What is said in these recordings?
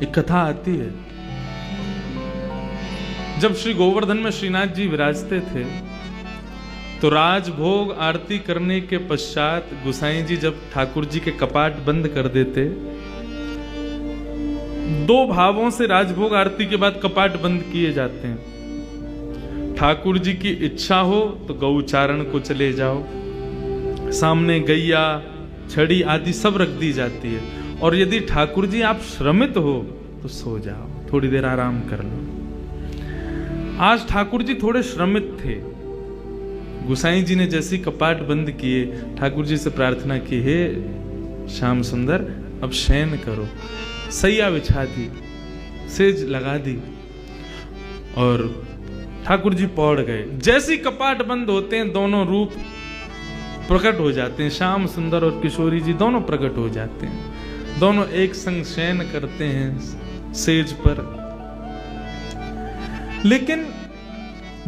एक कथा आती है, जब श्री गोवर्धन में श्रीनाथ जी विराजते थे तो राजभोग आरती करने के पश्चात गुसाई जी जब ठाकुर जी के कपाट बंद कर देते, दो भावों से राजभोग आरती के बाद कपाट बंद किए जाते हैं। ठाकुर जी की इच्छा हो तो गौचारण को चले जाओ, सामने गैया छड़ी आदि सब रख दी जाती है, और यदि ठाकुर जी आप श्रमित हो तो सो जाओ, थोड़ी देर आराम कर लो। आज ठाकुर जी थोड़े श्रमित थे। गुसाई जी ने जैसी कपाट बंद किए, ठाकुर जी से प्रार्थना की, हे श्याम सुंदर अब शयन करो। सैया बिछा दी, सेज लगा दी और ठाकुर जी पौड़ गए। जैसी कपाट बंद होते हैं दोनों रूप प्रकट हो जाते हैं, श्याम सुंदर और किशोरी जी दोनों प्रकट हो जाते हैं। दोनों एक संग शयन करते हैं सेज पर। लेकिन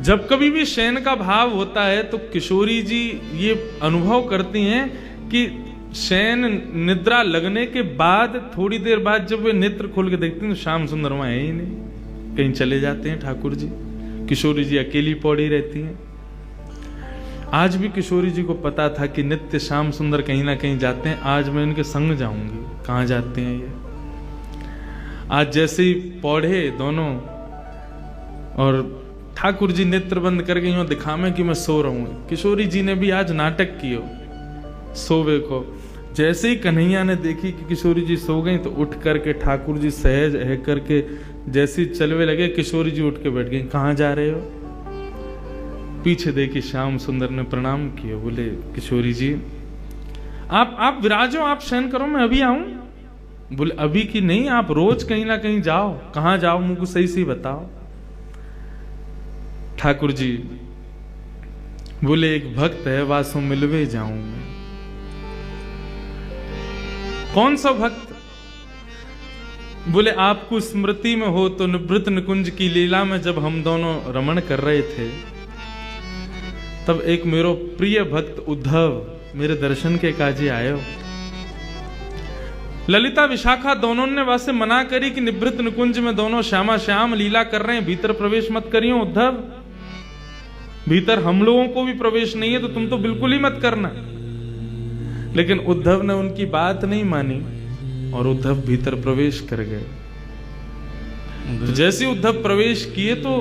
जब कभी भी शयन का भाव होता है तो किशोरी जी ये अनुभव करती हैं कि शयन निद्रा लगने के बाद थोड़ी देर बाद जब वे नेत्र खोल के देखते हैं तो श्याम सुंदर वहां है ही नहीं, कहीं चले जाते हैं ठाकुर जी। किशोरी जी अकेली पौड़ी रहती हैं। आज भी किशोरी जी को पता था कि नित्य श्याम सुंदर कहीं ना कहीं जाते हैं, आज मैं इनके संग जाऊंगी, कहां जाते हैं ये। आज जैसे ही पौढ़े दोनों और ठाकुर जी नेत्र बंद करके यूं दिखावे कि मैं सो रहा हूं। किशोरी जी ने भी आज नाटक किया सोवे को। जैसे ही कन्हैया ने देखी कि किशोरी जी सो गई तो उठ करके ठाकुर जी सहज रह करके जैसे चलवे लगे, किशोरी जी उठ के बैठ गई। कहां जा रहे हो? पीछे देखी श्याम सुंदर ने प्रणाम किया, बोले किशोरी जी आप विराजो, आप शयन करो, मैं अभी आऊं। बोले अभी की नहीं, आप रोज कहीं ना कहीं जाओ। कहां जाओ मुझको सही सही बताओ। ठाकुर जी बोले एक भक्त है, वासों मिलवे जाऊं मैं। कौन सा भक्त? बोले आपको स्मृति में हो तो निवृत्त निकुंज की लीला में जब हम दोनों रमण कर रहे थे तब एक मेरो प्रिय भक्त उद्धव मेरे दर्शन के काजे आयो। ललिता विशाखा दोनों ने वासे मना करी कि निवृत्त निकुंज में दोनों श्यामा श्याम लीला कर रहे हैं, भीतर प्रवेश मत करियो उद्धव, भीतर हम लोगों को भी प्रवेश नहीं है तो तुम तो बिल्कुल ही मत करना। लेकिन उद्धव ने उनकी बात नहीं मानी और उद्धव भीतर प्रवेश कर गए। तो जैसे उद्धव प्रवेश किए तो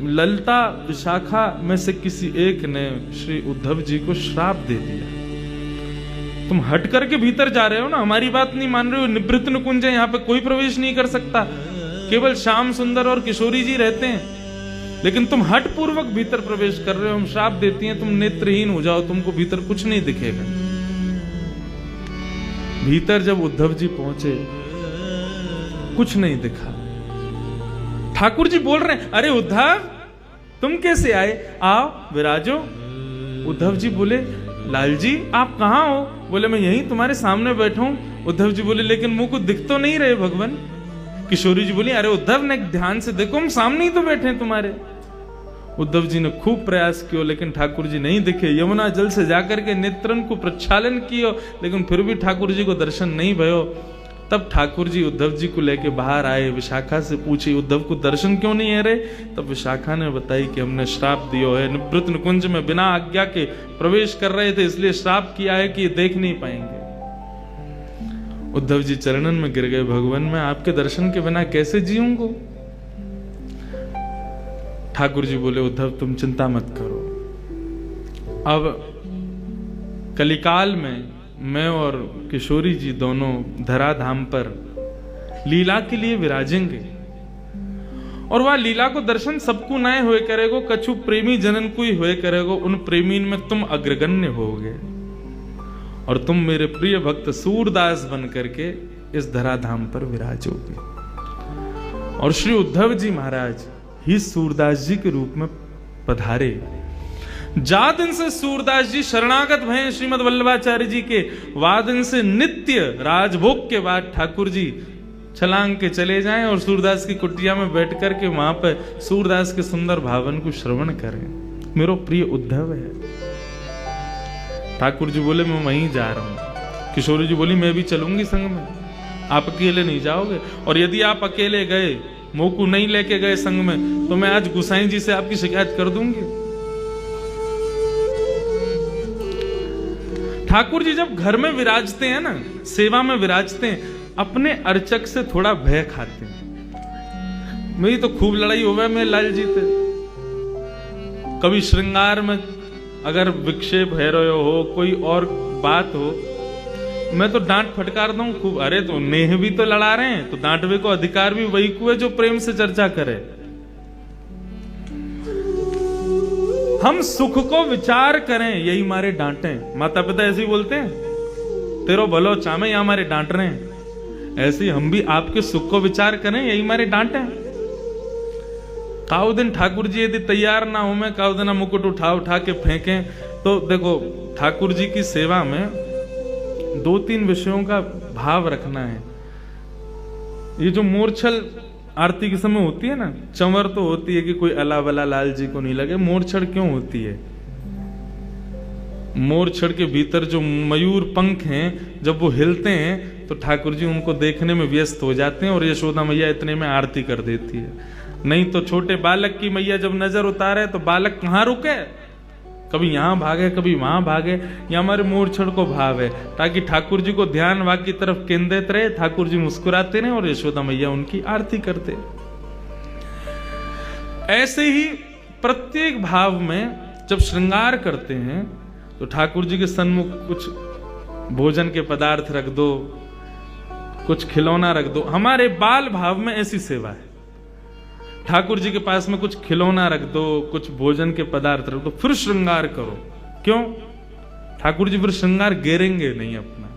ललिता विशाखा में से किसी एक ने श्री उद्धव जी को श्राप दे दिया, तुम हट करके भीतर जा रहे हो ना, हमारी बात नहीं मान रहे हो। निवृत्त निकुंज है, यहाँ पे कोई प्रवेश नहीं कर सकता, केवल श्याम सुंदर और किशोरी जी रहते हैं, लेकिन तुम हट पूर्वक भीतर प्रवेश कर रहे हो। हम श्राप देती हैं तुम नेत्रहीन हो जाओ, तुमको भीतर कुछ नहीं दिखेगा। भीतर जब उद्धव जी पहुंचे कुछ नहीं दिखा। ठाकुर जी बोल रहे हैं अरे उद्धव तुम कैसे आए, आओ विराजो। उद्धव जी बोले लाल जी आप कहां हो? बोले मैं यहीं तुम्हारे सामने बैठा हूं। उद्धव जी बोले लेकिन मुंह को दिख तो नहीं रहे भगवान। किशोरी जी बोली अरे उद्धव ने ध्यान से देखो, हम सामने ही तो बैठे हैं तुम्हारे। उद्धव जी ने खूब प्रयास किया लेकिन ठाकुर जी नहीं दिखे। यमुना जल से जाकर के नेत्रन को प्रक्षालन किया लेकिन फिर भी ठाकुर जी को दर्शन नहीं भयो। तब ठाकुर जी उद्धव जी को लेके बाहर आए। विशाखा से पूछी उद्धव को दर्शन क्यों नहीं है रे? तब विशाखा ने बताई कि हमने श्राप दिया है, निवृत्त निकुंज में बिना आज्ञा के प्रवेश कर रहे थे इसलिए श्राप किया है कि ये देख नहीं पाएंगे। उद्धव जी चरणन में गिर गए, भगवान मैं आपके दर्शन के बिना कैसे जीऊंगा? ठाकुर जी बोले उद्धव तुम चिंता मत करो, अब कलिकाल में मैं और किशोरी जी दोनों धराधाम पर लीला के लिए विराजेंगे और वह लीला को दर्शन सबको नाय हुए करेगो, कछु प्रेमी जनन को ही हुए करेगो। उन प्रेमीन में तुम अग्रगण्य होगे और तुम मेरे प्रिय भक्त सूरदास बन करके इस धराधाम पर विराजोगे। और श्री उद्धव जी महाराज ही सूरदास जी के रूप में पधारे। जा दिन से सूरदास जी शरणागत भय श्रीमद वल्लभाचार्य जी के, वादन से नित्य राजभोग के बाद ठाकुर जी छलांग के चले जाएं और सूरदास की कुटिया में बैठ कर के वहां पर सूरदास के सुंदर भावन को श्रवण करें। मेरो प्रिय उद्धव है। ठाकुर जी बोले मैं वहीं जा रहा हूं। किशोरी जी बोली मैं भी चलूंगी संग में। आप अकेले नहीं जाओगे। और यदि आप अकेले गए, मोकू नहीं लेके गए संग में, तो मैं आज गुसाई जी से आपकी शिकायत कर दूंगी। ठाकुर जी जब घर में विराजते हैं ना, सेवा में विराजते हैं, अपने अर्चक से थोड़ा भय खाते हैं। मेरी तो खूब लड़ाई हो गई मेरे लाल जी से। कभी श्रृंगार में अगर विक्षेप है रहे हो, कोई और बात हो, मैं तो डांट फटकार दूं खूब। अरे तो नेह भी तो लड़ा रहे हैं, तो डांटवे को अधिकार भी वही को है जो प्रेम से चर्चा करे। हम सुख को विचार करें, यही हमारे डांटे। माता पिता ऐसे ही बोलते हैं, तेरो भलो चामे, या हमारे डांट रहे हैं। ऐसे हम भी आपके सुख को विचार करें, यही हमारे डांटे। काउ दिन ठाकुर जी यदि तैयार ना हो, मैं काउ दिन मुकुट उठा उठा के फेंकें। तो देखो, ठाकुर जी की सेवा में 2-3 विषयों का भाव रखना है। ये जो मूर्छल आरती के समय होती है ना, चंवर तो होती है कि कोई अला वला लाल जी को नहीं लगे। मोरछड़ क्यों होती है? मोरछड़ के भीतर जो मयूर पंख हैं, जब वो हिलते हैं तो ठाकुर जी उनको देखने में व्यस्त हो जाते हैं और यशोदा मैया इतने में आरती कर देती है। नहीं तो छोटे बालक की मैया जब नजर उतारे तो बालक कहाँ रुके, कभी यहां भागे कभी वहां भागे। ये हमारे मूर्छड़ को भाव है, ताकि ठाकुर जी को ध्यान वहां की तरफ केंद्रित रहे, ठाकुर जी मुस्कुराते रहे और यशोदा मैया उनकी आरती करते। ऐसे ही प्रत्येक भाव में जब श्रृंगार करते हैं तो ठाकुर जी के सन्मुख कुछ भोजन के पदार्थ रख दो, कुछ खिलौना रख दो। हमारे बाल भाव में ऐसी सेवा है, ठाकुर जी के पास में कुछ खिलौना रख दो, कुछ भोजन के पदार्थ रख दो, फिर श्रृंगार करो। क्यों? ठाकुर जी फिर श्रृंगार गिरेंगे नहीं अपना।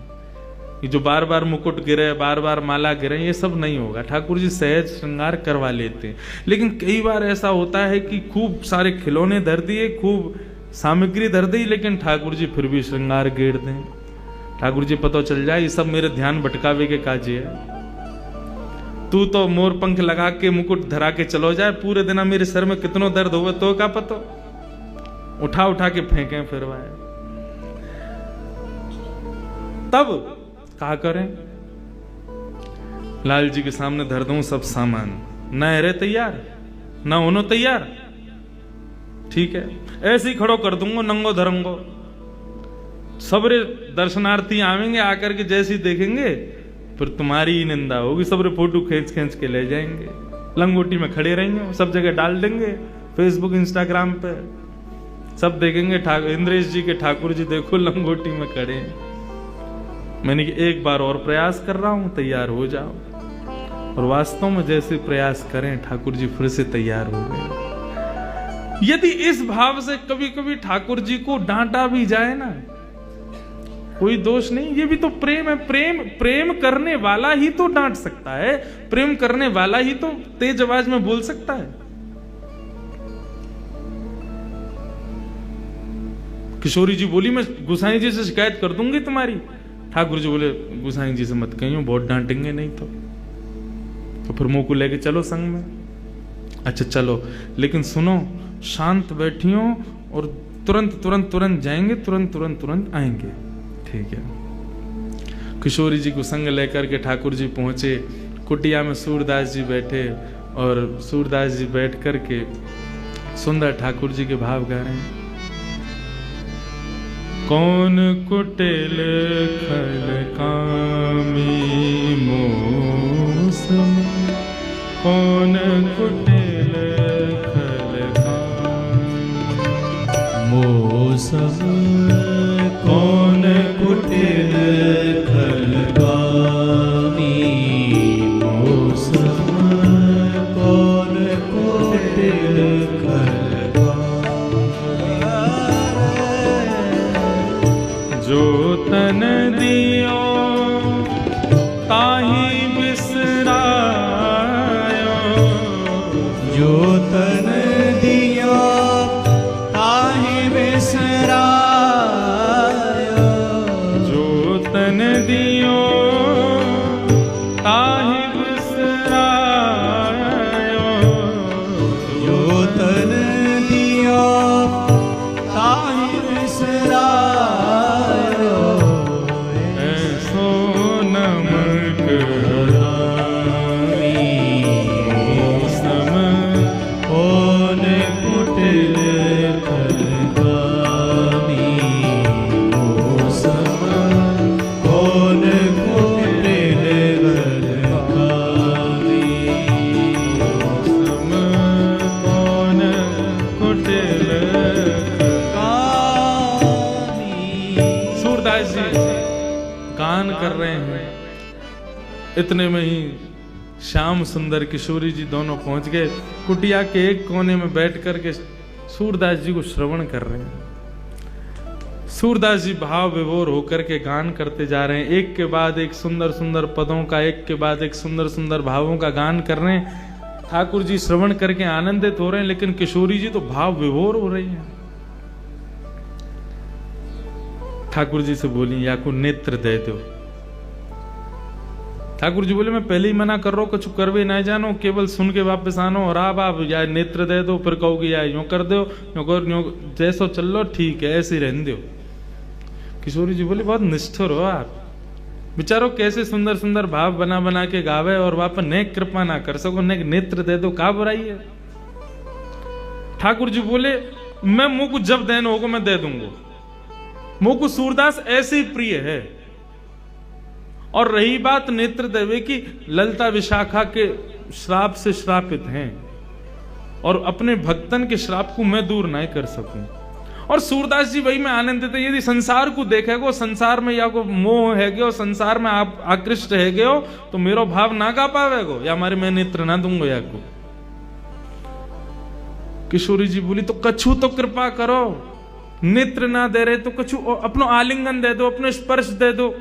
ये जो बार बार मुकुट गिरे, बार बार माला गिरे, ये सब नहीं होगा। ठाकुर जी सहज श्रृंगार करवा लेते हैं। लेकिन कई बार ऐसा होता है कि खूब सारे खिलौने धर दिए, खूब सामग्री धर दी, लेकिन ठाकुर जी फिर भी श्रृंगार गिर दें। ठाकुर जी पता चल जाए ये सब मेरे ध्यान भटकावे के काजे है। तू तो मोर पंख लगा के मुकुट धरा के चलो जाए, पूरे दिन मेरे सर में कितनो दर्द हुआ तो क्या पता, उठा उठा के फेंके फिरवाए। तब कहा करें, लाल जी के सामने धर दूं सब सामान, न अरे तैयार न होनो तैयार, ठीक है, ऐसे ही खड़ो कर दूंगा नंगो धरंगो। सबरे दर्शनार्थी आवेंगे, आकर के जैसे ही देखेंगे फिर तुम्हारी ही निंदा होगी। सबरे फोटो खींच खींच के ले जाएंगे, लंगोटी में खड़े रहेंगे, सब जगह डाल देंगे, फेसबुक इंस्टाग्राम पे सब देखेंगे। इंद्रेश जी के ठाकुर जी देखो लंगोटी में खड़े हैं। मैंने कि एक बार और प्रयास कर रहा हूं, तैयार हो जाओ। और वास्तव में जैसे प्रयास करें, ठाकुर जी फिर से तैयार हो गए। यदि इस भाव से कभी कभी ठाकुर जी को डांटा भी जाए ना, कोई दोष नहीं, ये भी तो प्रेम है। प्रेम करने वाला ही तो डांट सकता है, प्रेम करने वाला ही तो तेज आवाज में बोल सकता है। किशोरी जी बोली, मैं गुसाई जी से शिकायत कर दूंगी तुम्हारी। ठाकुर जी बोले, गुसाई जी से मत कहियो, बहुत डांटेंगे नहीं तो फिर मुंह को लेके चलो संग में। अच्छा चलो, लेकिन सुनो, शांत बैठियो और तुरंत जाएंगे, तुरंत आएंगे, ठीक है। किशोरी जी को संग लेकर के ठाकुर जी पहुंचे। कुटिया में सूरदास जी बैठे और सूरदास जी बैठ करके सुंदर ठाकुर जी के भाव गा रहे हैं। कौन कुटिल खल कामी मौसम, कौन कुटिल खल कामी मौसम, कौन कुटिल खल कामी मौसम, कौन कुटिल खल कामी। जो तन दियो ताहि बिसरायो, जो तन दियो ताहि बिसरायो, रहे हैं। इतने में ही श्याम सुंदर किशोरी जी दोनों पहुंच गए। कुटिया के एक कोने में बैठ करके सूरदास जी को श्रवण कर रहे हैं। सूरदास जी भाव विभोर होकर के गान करते जा रहे हैं। एक के बाद एक सुंदर सुंदर पदों का, एक के बाद एक सुंदर सुंदर भावों का गान कर रहे हैं। ठाकुर जी श्रवण करके आनंदित हो रहे हैं, लेकिन किशोरी जी तो भाव विभोर हो रही हैं। ठाकुर जी से बोली, या को नेत्र दे दो। ठाकुर जी बोले, मैं पहले ही मना कर रहा हूं, कुछ करवे ना जानो, केवल सुन के वापस आनो। और आप या नेत्र दे दो, फिर कहोगे या यूं कर दो, यूं कर, यूं जैसो चल लो, ठीक है, ऐसे ही रहने दो। किशोरी जी बोले, बहुत निष्ठुर हो आप, बेचारो कैसे सुंदर सुंदर भाव बना बना के गावे और वापस नेक कृपा ना कर सको, नेक नेत्र दे दो, का बुराई है। ठाकुर जी बोले, मैं मुंह को जब देना होगा मैं दे दूंगा, मुंह को सूरदास ऐसे ही प्रिय है। और रही बात नेत्र देवे की, ललिता विशाखा के श्राप से श्रापित हैं और अपने भक्तन के श्राप को मैं दूर नहीं कर सकूं। और सूरदास जी वही में आनंदित है। यदि संसार को देखेगो, संसार में या को मोह है गयो, संसार में आप आकृष्ट है गयो, तो मेरो भाव ना गा पावेगो, या हमारे मैं नेत्र ना दूंगो या को। किशोरी जी बोली, तो कछु तो कृपा करो, नेत्र ना दे रहे तो कछु अपनो आलिंगन दे दो, अपने स्पर्श दे दो।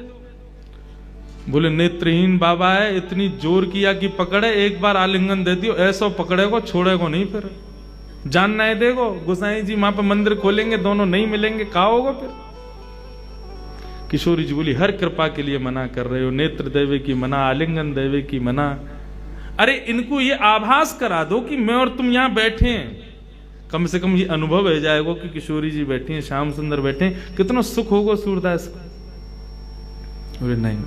बोले, नेत्रहीन बाबा है, इतनी जोर किया कि पकड़े, एक बार आलिंगन दे दियो, ऐसा पकड़ेगो छोड़ेगो नहीं, फिर जान नहीं देगो। गोसाई जी वहां पर मंदिर खोलेंगे, दोनों नहीं मिलेंगे, कहा होगा फिर। किशोरी जी बोली, हर कृपा के लिए मना कर रहे हो, नेत्र देवे की मना, आलिंगन देवे की मना। अरे इनको ये आभास करा दो कि मैं और तुम यहां बैठे हैं, कम से कम ये अनुभव हो जाएगा कि किशोरी जी बैठी हैं, श्याम सुंदर बैठे हैं, कितना सुख होगा सूरदास को। बोले, नहीं,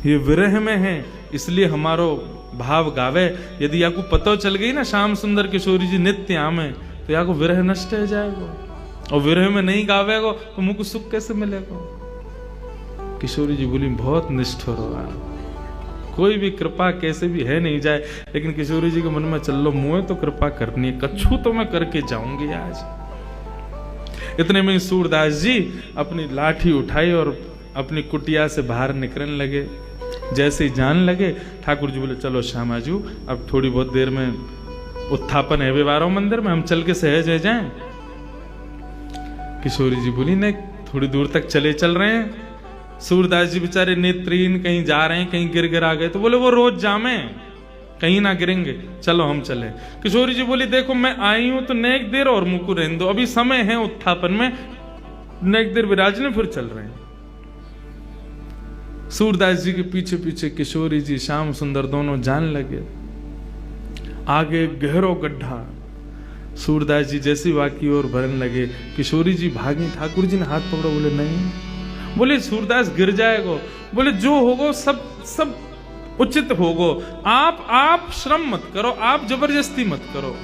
ये विरह में है, इसलिए हमारो भाव गावे। यदि आपको पता चल गई ना श्याम सुंदर किशोरी जी नित्य आम है, तो या को विरह नष्ट हो जाएगा, और विरह में नहीं गावेगो तो मुझको सुख कैसे मिलेगा। किशोरी जी बोली, बहुत निष्ठुर हो आप, कोई भी कृपा कैसे भी है नहीं जाए। लेकिन किशोरी जी के मन में, चल लो मुझे तो कृपा करनी है, कछु तो मैं करके जाऊंगी आज। इतने में सूरदास जी अपनी लाठी उठाई और अपनी कुटिया से बाहर निकलने लगे। जैसे ही जान लगे, ठाकुर जी बोले, चलो श्यामाजू, अब थोड़ी बहुत देर में उत्थापन है व्यवहारों मंदिर में, हम चल के सहज रह जाएं। किशोरी जी बोली, नहीं, थोड़ी दूर तक चल रहे हैं। सूरदास जी बेचारे नेत्रहीन, कहीं जा रहे हैं, कहीं गिर आ गए, तो बोले वो रोज जामे, कहीं ना गिरेंगे, चलो हम चले। किशोरी जी बोली, देखो मैं आई हूं तो नेक देर और मुंह को रहने दो, अभी समय है उत्थापन में, नेक देर विराजने, फिर चल रहे हैं। सूरदास जी के पीछे पीछे किशोरी जी, श्याम सुंदर दोनों जान लगे। आगे गहरो गड्ढा, सूरदास जी जैसी वाकी ओर भरने लगे, किशोरी जी भागी। ठाकुर जी ने हाथ पकड़ा, बोले नहीं। बोले, सूरदास गिर जाएगो। बोले, जो होगो सब सब उचित होगो, आप श्रम मत करो, आप जबरदस्ती मत करो।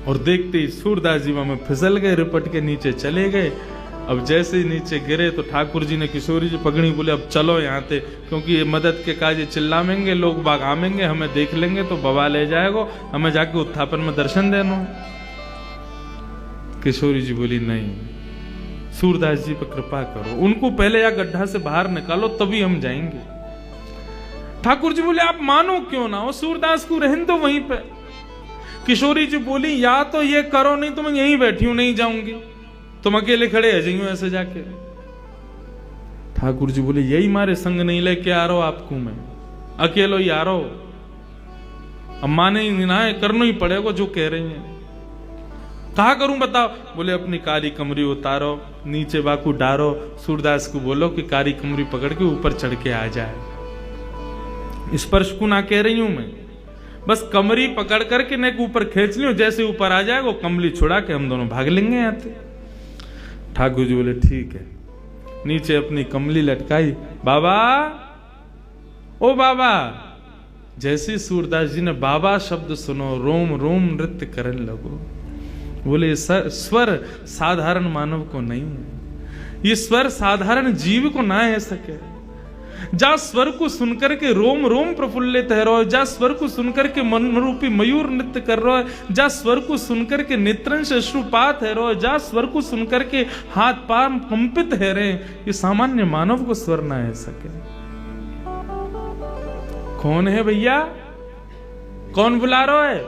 और देखते ही सूरदास जी वहां फिसल गए, रिपट के नीचे चले गए। अब जैसे ही नीचे गिरे तो ठाकुर जी ने किशोरी जी पकड़ी, बोले, अब चलो यहाँ से, क्योंकि ये मदद के काज चिल्लाएंगे, लोग बाग आमेंगे, हमें देख लेंगे तो बवा ले जाएगा, हमें जाके उत्थापन में दर्शन देना। किशोरी जी बोली, नहीं, सूरदास जी पर कृपा करो, उनको पहले या गड्ढा से बाहर निकालो, तभी हम जाएंगे। ठाकुर जी बोले, आप मानो क्यों ना हो, सूरदास को रहने दो वहीं पे। किशोरी जी बोली, या तो ये करो, नहीं तो मैं यहीं बैठी हूं, नहीं जाऊंगी, तुम अकेले खड़े है जाइयो ऐसे जाके। ठाकुर जी बोले, यही मारे संग नहीं लेके आ रहा हूं आपको, मैं अकेलो ही आ रहा हूं, अब माने ही ना है, करना ही पड़ेगा जो कह रही हैं। कहा करूं बताओ। बोले, अपनी कारी कमरी उतारो, नीचे बाकू डारो, सूरदास को बोलो कि कारी कमरी पकड़ के ऊपर चढ़ के आ जाए। स्पर्श को ना कह रही हूं मैं, बस कमरी पकड़ करके नेक ऊपर खींच लियो, जैसे ऊपर आ जाएगा कमली छुड़ा के हम दोनों भाग लेंगे यहाँ से। ठाकुर जी बोले, ठीक है। नीचे अपनी कमली लटकाई, बाबा, ओ बाबा। जैसे सूरदास जी ने बाबा शब्द सुनो, रोम रोम नृत्य करने लगो। बोले, स्वर साधारण मानव को नहीं है, ये स्वर साधारण जीव को ना है सके। जा स्वर को सुनकर के रोम रोम प्रफुल्लित है रहो, जा स्वर को सुनकर के मन रूपी मयूर नृत्य कर रहा है, जा स्वर को सुनकर के नेत्रन से अश्रुपात है रहो, जा स्वर को सुनकर के हाथ पांव कंपित है रहे। ये सामान्य मानव को स्वर ना है सके। कौन है भैया, कौन बुला रहा है?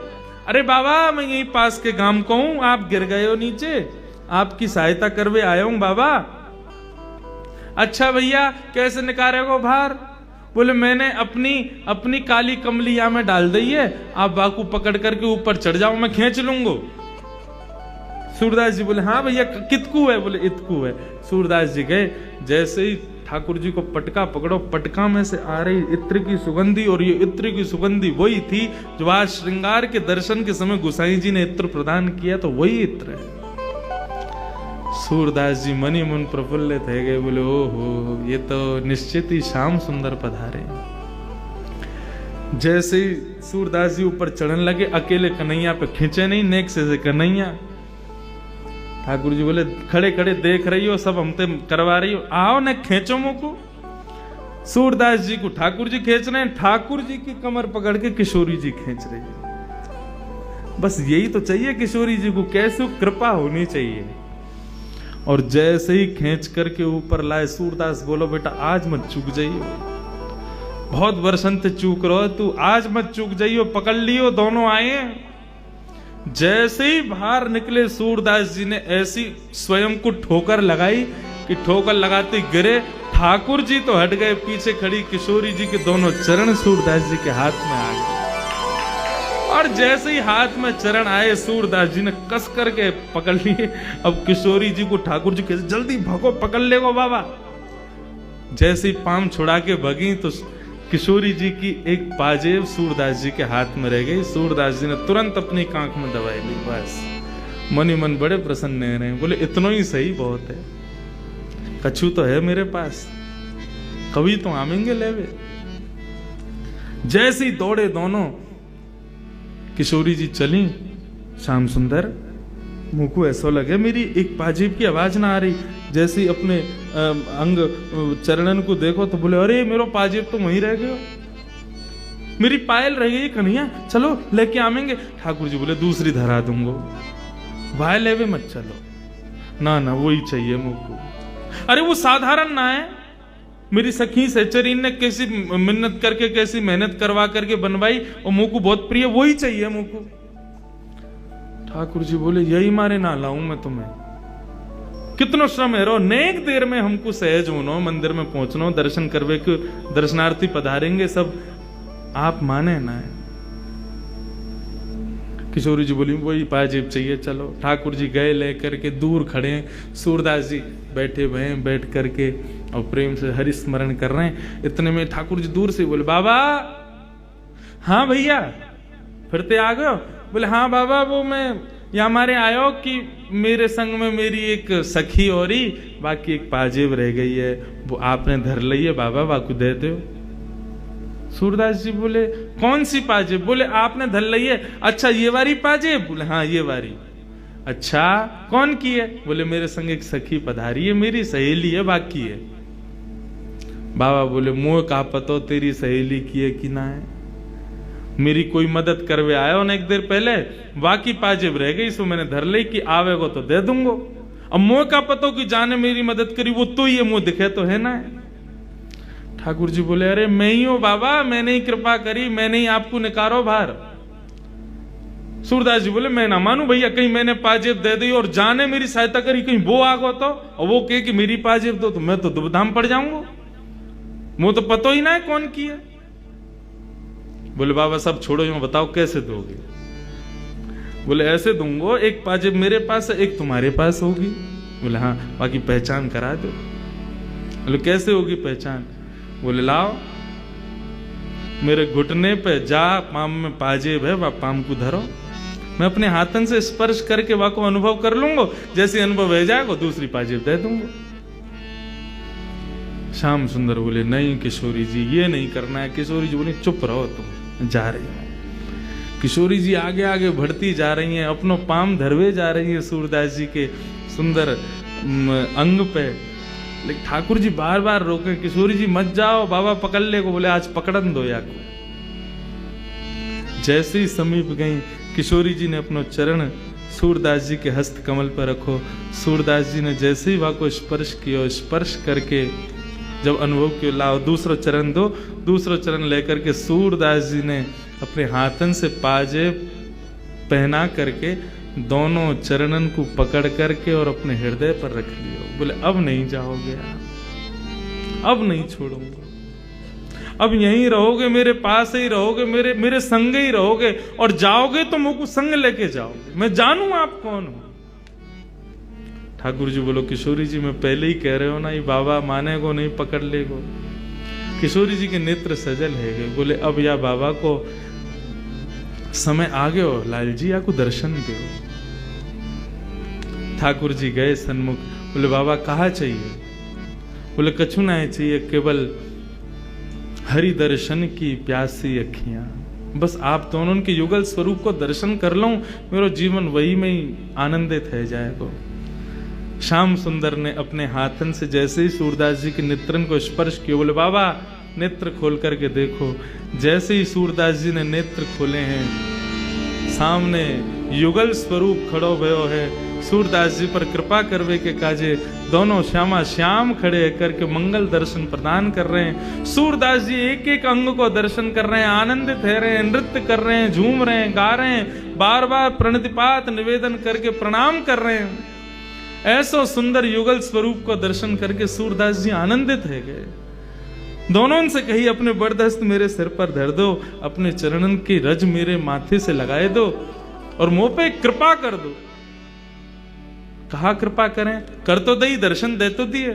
अरे बाबा मैं यही पास के गांव को हूं, आप गिर गए हो नीचे, आपकी सहायता करवे आया हूं बाबा। अच्छा भैया कैसे निकालेगो बाहर? बोले मैंने अपनी काली कमली यहाँ में डाल दी है, आप बाकू पकड़ करके ऊपर चढ़ जाओ, मैं खींच लूंगा। सूरदास जी बोले हाँ भैया कितकू है? बोले इतकू है। सूरदास जी गए, जैसे ही ठाकुर जी को पटका पकड़ो, पटका में से आ रही इत्र की सुगंधी, और ये इत्र की सुगंधी वही थी जो आज श्रृंगार के दर्शन के समय गोसाई जी ने इत्र प्रदान किया, तो वही इत्र है। सूरदास जी मनी मन प्रफुल्लित है गए, बोले ओहो ये तो निश्चित ही श्याम सुंदर पधारे। जैसे ही सूरदास जी ऊपर चढ़ने लगे, अकेले कन्हैया पे खींचे नहीं, नेक से कन्हैया। ठाकुर जी बोले खड़े खड़े देख रही हो, सब हमते करवा रही हो, आओ न खींचो मुको। सूरदास जी को ठाकुर जी खींच रहे हैं, ठाकुर जी की कमर पकड़ के किशोरी जी खींच रही है। बस यही तो चाहिए किशोरी जी को, कैसे कृपा होनी चाहिए। और जैसे ही खींच करके ऊपर लाए, सूरदास बोलो बेटा आज मत चूक जाइयो, बहुत वर्षन से चूक रहो तू, आज मत चूक जाइयो, पकड़ लियो। दोनों आए, जैसे ही बाहर निकले सूरदास जी ने ऐसी स्वयं को ठोकर लगाई कि ठोकर लगाते गिरे। ठाकुर जी तो हट गए, पीछे खड़ी किशोरी जी के दोनों चरण सूरदास जी के हाथ में आ गए। और जैसे ही हाथ में चरण आए, सूरदास जी ने कस करके पकड़ लिए। अब किशोरी जी को ठाकुर जी कहते जल्दी भगो, पकड़ ले गो बाबा। जैसे ही पाम छुड़ा के भगी तो किशोरी जी की एक पाजेब सूरदास जी के हाथ में रह गई। सूरदास जी ने तुरंत अपनी कांख में दवाई ली, बस मन ही मन बड़े प्रसन्न रहे। बोले इतना ही सही बहुत है, कछु तो है मेरे पास, कभी तो आवेंगे लेवे। जैसे ही दौड़े दोनों, किशोरी जी चली, श्याम सुंदर मुझको ऐसा लगे मेरी एक पाजेब की आवाज ना आ रही। जैसे ही अपने अंग चरणन को देखो तो बोले अरे मेरा पाजेब तो वहीं रह गयो, मेरी पायल रह गई कन्हैया, चलो लेके आवेंगे। ठाकुर जी बोले दूसरी धरा दूंगो, भाई लेवे मत चलो, ना ना वही चाहिए मुझको। अरे वो साधारण ना है, मेरी सखी सहचरीन ने कैसी मिन्नत करके कैसी मेहनत करवा करके बनवाई, और मुझको बहुत प्रिय वही चाहिए मुझको। ठाकुर जी बोले यही मारे ना लाऊं मैं तुम्हें, कितनो श्रम है रो, नेक देर में हमको सहज होनो, मंदिर में पहुंचनो, दर्शन करवे के दर्शनार्थी पधारेंगे सब, आप माने ना है। किशोरी जी बोली वही पाजेब चाहिए, चलो। ठाकुर जी गए लेकर के, दूर खड़े हैं, सूरदास जी बैठे हुए हैं, बैठ करके और प्रेम से हरि स्मरण कर रहे हैं। इतने में ठाकुर जी दूर से बोले बाबा। हाँ भैया फिरते आ गए? बोले हाँ बाबा, वो मैं यहाँ हमारे आयो कि मेरे संग में मेरी एक सखी और ही, बाकी एक पाजेब रह गई है, वो आपने धर ली है बाबा, बाकू दे दो। सूरदास जी बोले कौन सी पाजेब? बोले आपने धर ली है। अच्छा ये वाली पाजेब? बोले हाँ ये वाली। अच्छा कौन की है? बोले मेरे संग एक सखी पधारी है, मेरी सहेली है, बाकी है। बाबा बोले मुँह का पतो तेरी सहेली की है कि ना है, मेरी कोई मदद करवे आयो ना एक देर पहले, बाकी पाजेब रह गई, सो मैंने धर ली कि आवेगो तो दे दूंगो। अब मुँह का पतो कि जाने मेरी मदद करी, वो तो ये मुँह दिखे तो है ना। ठाकुर जी बोले अरे मैं ही हूं बाबा, मैंने ही कृपा करी, मैंने ही आपको निकारो बाहर। सूरदास जी बोले मैं ना मानू भैया, कहीं मैंने पाजेब दे दी और जाने मेरी सहायता करी, कहीं वो आगो तो और वो कहे कि मेरी पाजेब दो, तो मैं तो दुबधाम पड़ जाऊंगा, मुझे तो पता ही ना है कौन की है। बोले बाबा सब छोड़ो, यूं बताओ कैसे दोगे? बोले ऐसे दूंगो, एक पाजेब मेरे पास है, एक तुम्हारे पास होगी। बोले हाँ, बाकी पहचान करा दो। बोले कैसे होगी पहचान? बोले लाओ मेरे घुटने पे जा, पाम में पाजेब है, वह पाम को धरो, मैं अपने हाथन से स्पर्श करके वह को अनुभव कर लूंगा, जैसे अनुभव हो जाएगा दूसरी पाजेब दे दूंगा। श्याम सुंदर बोले नहीं किशोरी जी ये नहीं करना है। किशोरी जी बोले चुप रहो, तुम जा रही हो। किशोरी जी आगे आगे बढ़ती जा रही हैं, अपनो पाम धरवे जा रही है सूरदास जी के सुंदर अंग पे। लेकिन ठाकुर जी बार बार रोके, किशोरी जी मत जाओ, बाबा पकड़ ले को। बोले आज पकड़न दो या को। जैसे ही समीप गई, किशोरी जी ने अपनो चरण सूरदास जी के हस्त कमल पर रखो। सूरदास जी ने जैसे ही वहां को स्पर्श किया, स्पर्श करके जब अनुभव किया, लाओ दूसरा चरण दो। दूसरा चरण लेकर के सूरदास जी ने अपने हाथन से पाजे पहना करके दोनों चरणन को पकड़ करके और अपने हृदय पर रख लियो। बोले अब नहीं जाओगे आप, अब नहीं छोड़ूंगा, अब यहीं रहोगे, मेरे पास ही रहोगे, मेरे संग ही रहोगे, और जाओगे तो मुझको संग लेके जाओगे, मैं जानू आप कौन हो। ठाकुर जी बोलो, किशोरी जी मैं पहले ही कह रहे हो ना, ये बाबा माने को नहीं, पकड़ ले को। किशोरी जी के नेत्र सजल है। बोले अब या बाबा को समय आ गयो, लाल जी या को दर्शन दो। ठाकुर जी गए सन्मुख। बोले बाबा कहा चाहिए? बोले कछु नहीं चाहिए, केवल हरि दर्शन की प्यासी अखियां, बस आप दोनों के युगल स्वरूप को दर्शन कर लूं, मेरा जीवन वही में ही आनंदित है जाएगा। श्याम सुंदर ने अपने हाथन से जैसे ही सूरदास जी के नेत्रन को स्पर्श किया, बोले बाबा नेत्र खोल करके देखो। जैसे ही सूरदास जी ने नेत्र खोले हैं, सामने युगल स्वरूप खड़ो भयो है। सूरदास जी पर कृपा करवे के काजे दोनों श्यामा श्याम खड़े करके मंगल दर्शन प्रदान कर रहे हैं। सूरदास जी एक एक अंग को दर्शन कर रहे हैं, आनंदित है रहे हैं, नृत्य कर रहे हैं, झूम रहे हैं, गा रहे हैं, बार बार प्रणतिपात निवेदन करके प्रणाम कर रहे हैं। ऐसा सुंदर युगल स्वरूप को दर्शन करके सूरदास जी आनंदित है गए। दोनों से कही अपने बरदस्त मेरे सिर पर धर दो, अपने चरणन की रज मेरे माथे से लगाए दो और मुंह पे कृपा कर दो। कहा कृपा करें? कर तो दई, दर्शन दे तो दिए।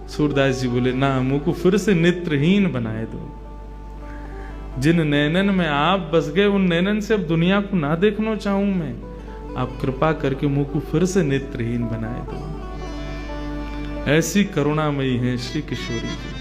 सूरदास जी बोले ना, मुंह को फिर से नेत्रहीन बनाए दो। जिन नैनन में आप बस गए, उन नैनन से अब दुनिया को ना देखना चाहूं मैं। आप कृपा करके मुंह को फिर से नेत्रहीन बनाए दो। ऐसी करुणामयी है श्री किशोरी जी।